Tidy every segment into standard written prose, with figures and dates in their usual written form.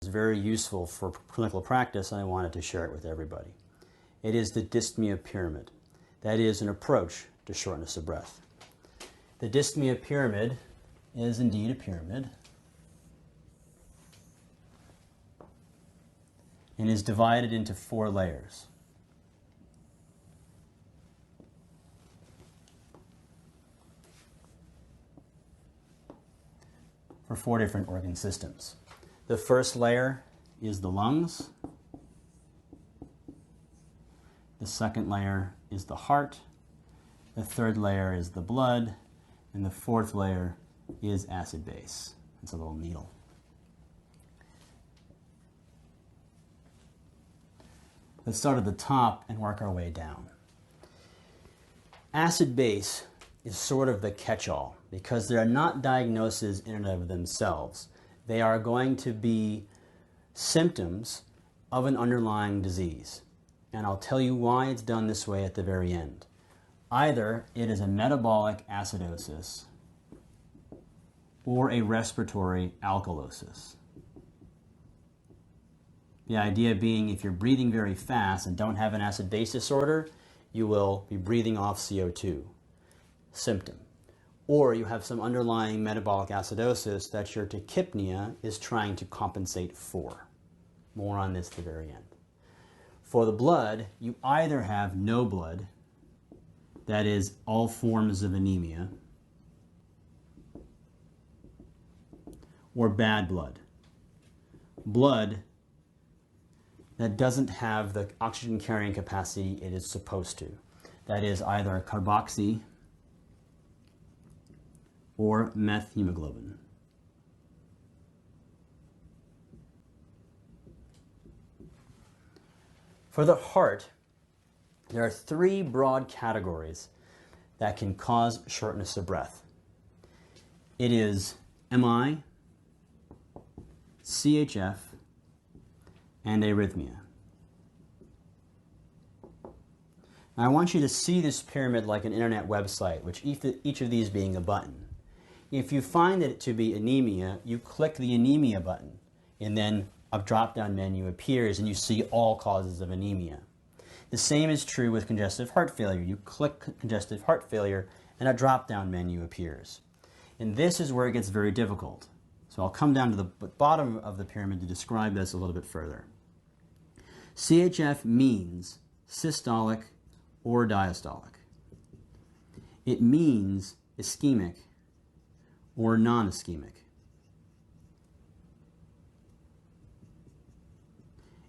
It's very useful for clinical practice, and I wanted to share it with everybody. It is the dyspnea pyramid. That is an approach to shortness of breath. The dyspnea pyramid is indeed a pyramid and is divided into 4 layers. For 4 different organ systems. The first layer is the lungs. The second layer is the heart. The third layer is the blood. And the fourth layer is acid base. It's a little needle. Let's start at the top and work our way down. Acid base is sort of the catch-all because they are not diagnoses in and of themselves. They are going to be symptoms of an underlying disease. And I'll tell you why it's done this way at the very end. Either it is a metabolic acidosis or a respiratory alkalosis. The idea being if you're breathing very fast and don't have an acid-base disorder, you will be breathing off CO2. Symptom. Or you have some underlying metabolic acidosis that your tachypnea is trying to compensate for. More on this at the very end. For the blood, you either have no blood, that is all forms of anemia, or bad blood. Blood that doesn't have the oxygen carrying capacity it is supposed to. That is either carboxy or methemoglobin. For the heart, there are 3 broad categories that can cause shortness of breath. It is MI, CHF, and arrhythmia. Now, I want you to see this pyramid like an internet website, which each of these being a button. If you find it to be anemia, you click the anemia button, and then a drop-down menu appears and you see all causes of anemia. The same is true with congestive heart failure. You click congestive heart failure and a drop-down menu appears. And this is where it gets very difficult. So I'll come down to the bottom of the pyramid to describe this a little bit further. CHF means systolic or diastolic. It means ischemic or non-ischemic.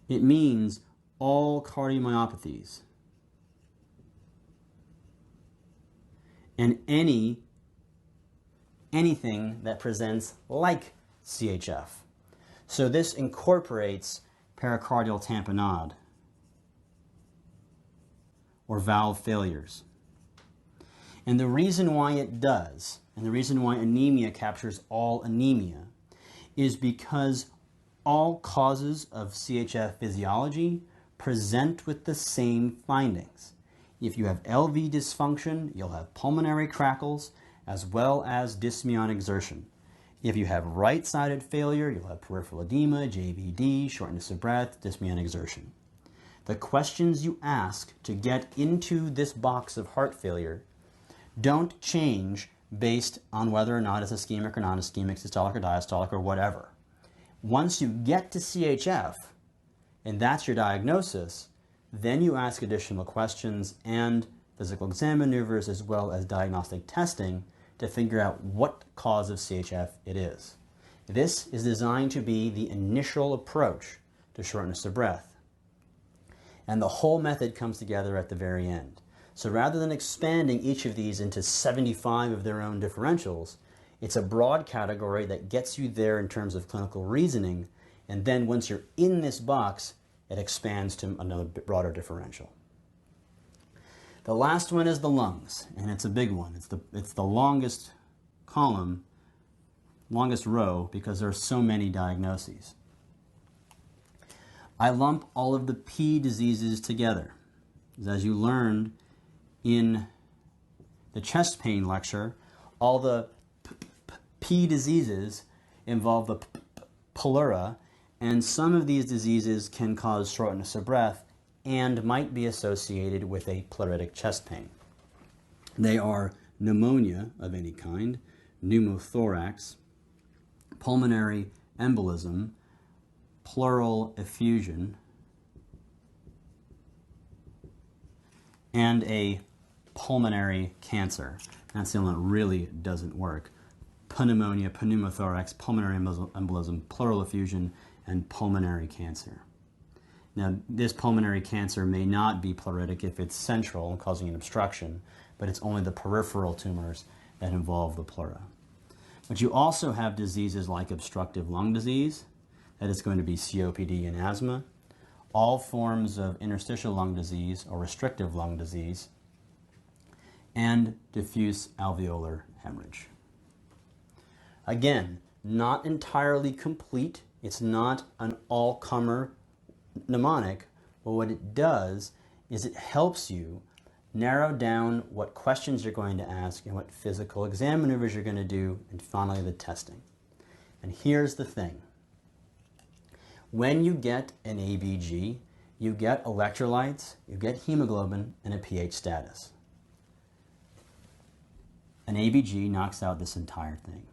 It means all cardiomyopathies and anything that presents like CHF. So this incorporates pericardial tamponade or valve failures. And the reason why it does, and the reason why anemia captures all anemia, is because all causes of CHF physiology present with the same findings. If you have LV dysfunction, you'll have pulmonary crackles as well as dyspnea on exertion. If you have right-sided failure, you'll have peripheral edema, JVD, shortness of breath, dyspnea on exertion. The questions you ask to get into this box of heart failure don't change based on whether or not it's ischemic or non-ischemic, systolic or diastolic or whatever. Once you get to CHF, and that's your diagnosis, then you ask additional questions and physical exam maneuvers as well as diagnostic testing to figure out what cause of CHF it is. This is designed to be the initial approach to shortness of breath. And the whole method comes together at the very end. So rather than expanding each of these into 75 of their own differentials, it's a broad category that gets you there in terms of clinical reasoning, and then once you're in this box, it expands to another broader differential. The last one is the lungs, and it's a big one. It's the longest column, longest row, because there are so many diagnoses. I lump all of the P diseases together. As you learned in the chest pain lecture, all the P diseases involve the pleura, and some of these diseases can cause shortness of breath and might be associated with a pleuritic chest pain. They are pneumonia of any kind, pneumothorax, pulmonary embolism, pleural effusion, and a pulmonary cancer. That's the one that really doesn't work. Pneumonia, pneumothorax, pulmonary embolism, pleural effusion, and pulmonary cancer. Now, this pulmonary cancer may not be pleuritic if it's central and causing an obstruction, but it's only the peripheral tumors that involve the pleura. But you also have diseases like obstructive lung disease, that is going to be COPD and asthma, all forms of interstitial lung disease or restrictive lung disease, and diffuse alveolar hemorrhage. Again, not entirely complete. It's not an all-comer mnemonic, but what it does is it helps you narrow down what questions you're going to ask and what physical exam maneuvers you're going to do, and finally the testing. And here's the thing. When you get an ABG, you get electrolytes, you get hemoglobin, and a pH status. An ABG knocks out this entire thing.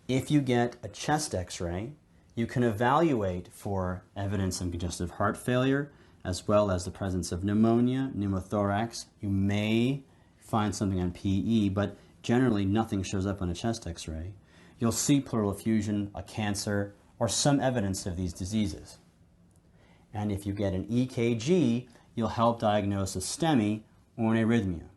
If you get a chest x-ray, you can evaluate for evidence of congestive heart failure, as well as the presence of pneumonia, pneumothorax. You may find something on PE, but generally nothing shows up on a chest x-ray. You'll see pleural effusion, a cancer, or some evidence of these diseases. And if you get an EKG, you'll help diagnose a STEMI or an arrhythmia.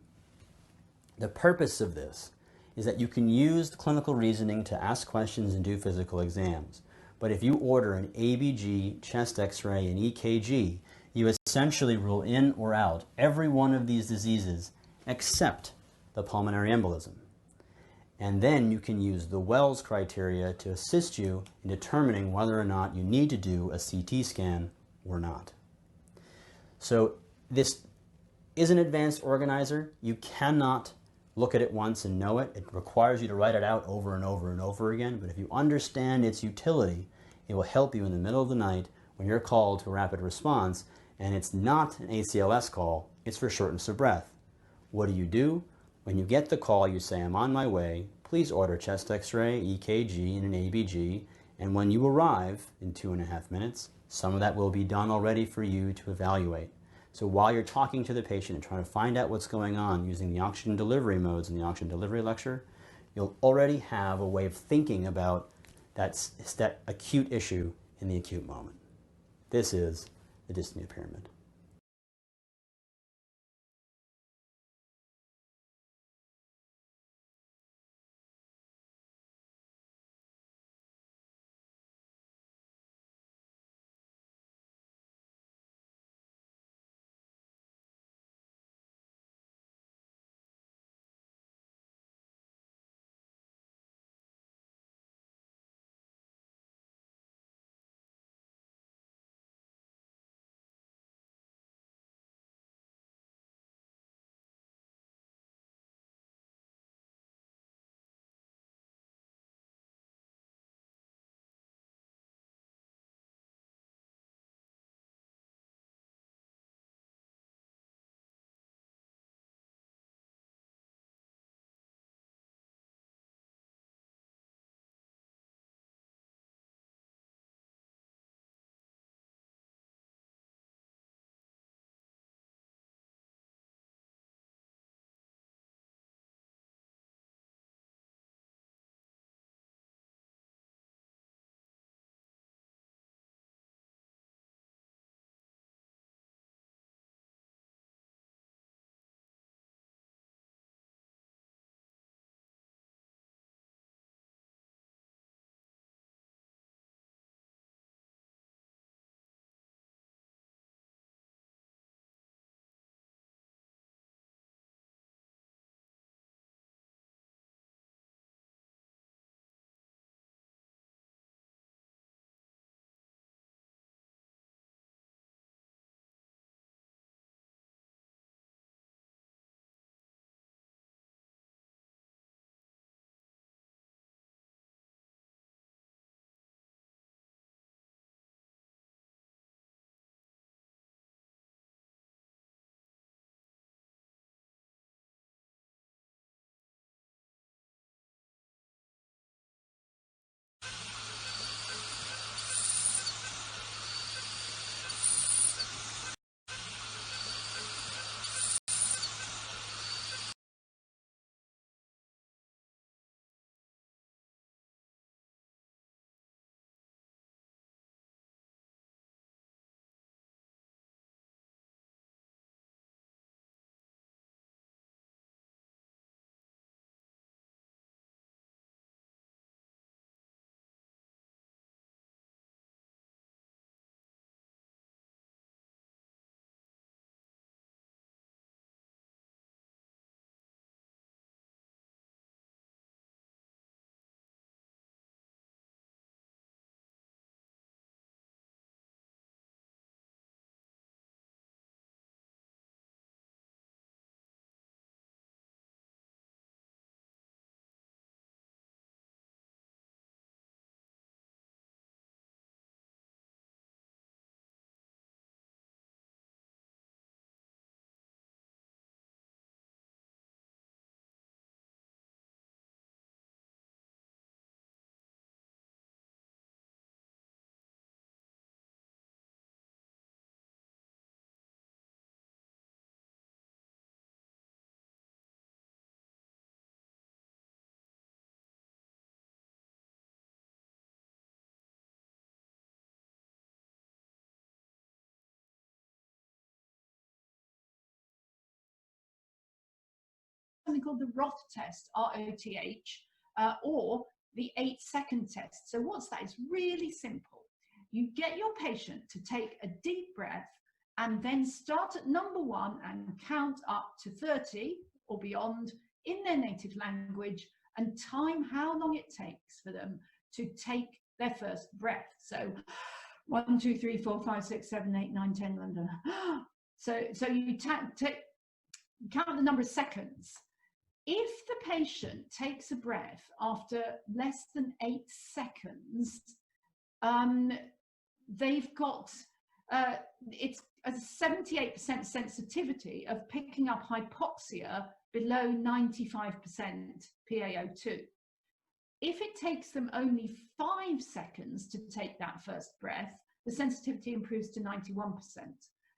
The purpose of this is that you can use clinical reasoning to ask questions and do physical exams. But if you order an ABG, chest x-ray, and EKG, you essentially rule in or out every one of these diseases except the pulmonary embolism. And then you can use the Wells criteria to assist you in determining whether or not you need to do a CT scan or not. So this is an advanced organizer. You cannot look at it once and know it. It requires you to write it out over and over and over again. But if you understand its utility, it will help you in the middle of the night when you're called to a rapid response, and it's not an ACLS call, it's for shortness of breath. What do? When you get the call, you say, I'm on my way, please order chest x-ray, EKG, and an ABG, and when you arrive in 2.5 minutes, some of that will be done already for you to evaluate. So while you're talking to the patient and trying to find out what's going on using the oxygen delivery modes in the oxygen delivery lecture, you'll already have a way of thinking about that acute issue in the acute moment. This is the dyspnea pyramid. something called the ROTH test, R-O-T-H, or the 8-second test. So what's that? It's really simple. You get your patient to take a deep breath and then start at number 1 and count up to 30 or beyond in their native language, and time how long it takes for them to take their first breath. So 1, 2, 3, 4, 5, 6, 7, 8, 9, 10, 11. So you count the number of seconds. If the patient takes a breath after less than 8 seconds, they've got it's a 78% sensitivity of picking up hypoxia below 95% PaO2. If it takes them only 5 seconds to take that first breath, the sensitivity improves to 91%.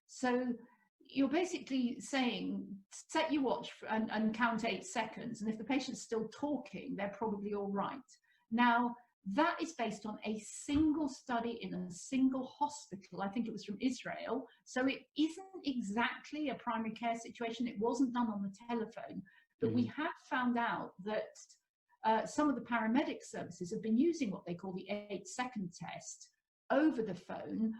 So you're basically saying, set your watch and count 8 seconds. And if the patient's still talking, they're probably all right. Now, that is based on a single study in a single hospital. I think it was from Israel. So it isn't exactly a primary care situation. It wasn't done on the telephone. But we have found out that some of the paramedic services have been using what they call the 8-second test over the phone